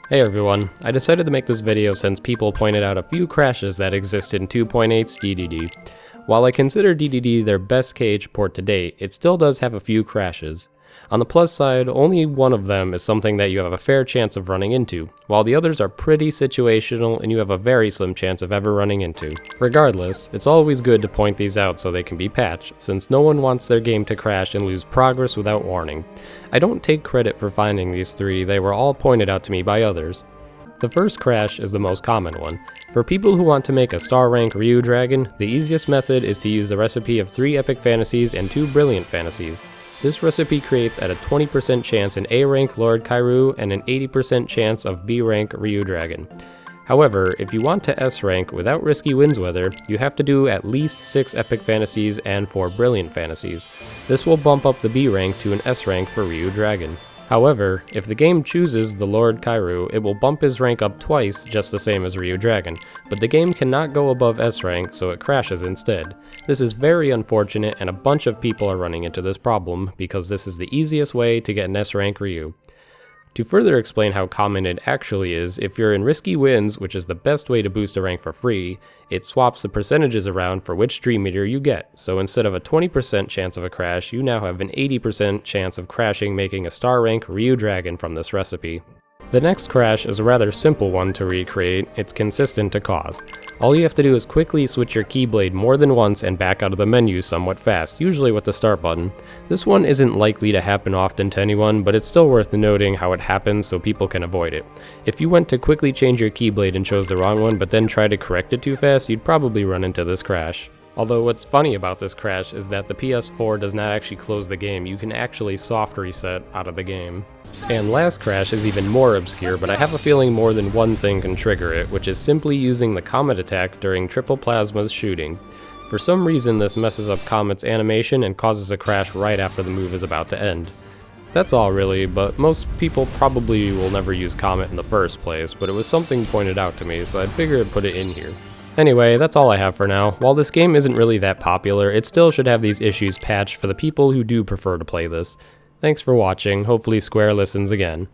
Hey everyone, I decided to make this video since people pointed out a few crashes that exist in 2.8's DDD. While I consider DDD their best KH port to date, it still does have a few crashes. On the plus side, only one of them is something that you have a fair chance of running into, while the others are pretty situational and you have a very slim chance of ever running into. Regardless, it's always good to point these out so they can be patched, since no one wants their game to crash and lose progress without warning. I don't take credit for finding these three, they were all pointed out to me by others. The first crash is the most common one. For people who want to make a star rank Ryu Dragon, the easiest method is to use the recipe of 3 epic fantasies and 2 brilliant fantasies. This recipe creates at a 20% chance an A rank Lord Kairu and an 80% chance of B rank Ryu Dragon. However, if you want to S rank without risky wins weather, you have to do at least 6 epic fantasies and 4 brilliant fantasies. This will bump up the B rank to an S rank for Ryu Dragon. However, if the game chooses the Lord Kairu, it will bump his rank up twice, just the same as Ryu Dragon, but the game cannot go above S rank, so it crashes instead. This is very unfortunate, and a bunch of people are running into this problem, because this is the easiest way to get an S rank Ryu. To further explain how common it actually is, if you're in risky wins, which is the best way to boost a rank for free, it swaps the percentages around for which stream meter you get, so instead of a 20% chance of a crash, you now have an 80% chance of crashing, making a star rank Ryu Dragon from this recipe. The next crash is a rather simple one to recreate, it's consistent to cause. All you have to do is quickly switch your keyblade more than once and back out of the menu somewhat fast, usually with the start button. This one isn't likely to happen often to anyone, but it's still worth noting how it happens so people can avoid it. If you went to quickly change your keyblade and chose the wrong one but then tried to correct it too fast, you'd probably run into this crash. Although what's funny about this crash is that the PS4 does not actually close the game, you can actually soft reset out of the game. And last crash is even more obscure, but I have a feeling more than one thing can trigger it, which is simply using the Comet attack during Triple Plasma's shooting. For some reason this messes up Comet's animation and causes a crash right after the move is about to end. That's all really, but most people probably will never use Comet in the first place, but it was something pointed out to me, so I figured I'd put it in here. Anyway, that's all I have for now. While this game isn't really that popular, it still should have these issues patched for the people who do prefer to play this. Thanks for watching, hopefully Square listens again.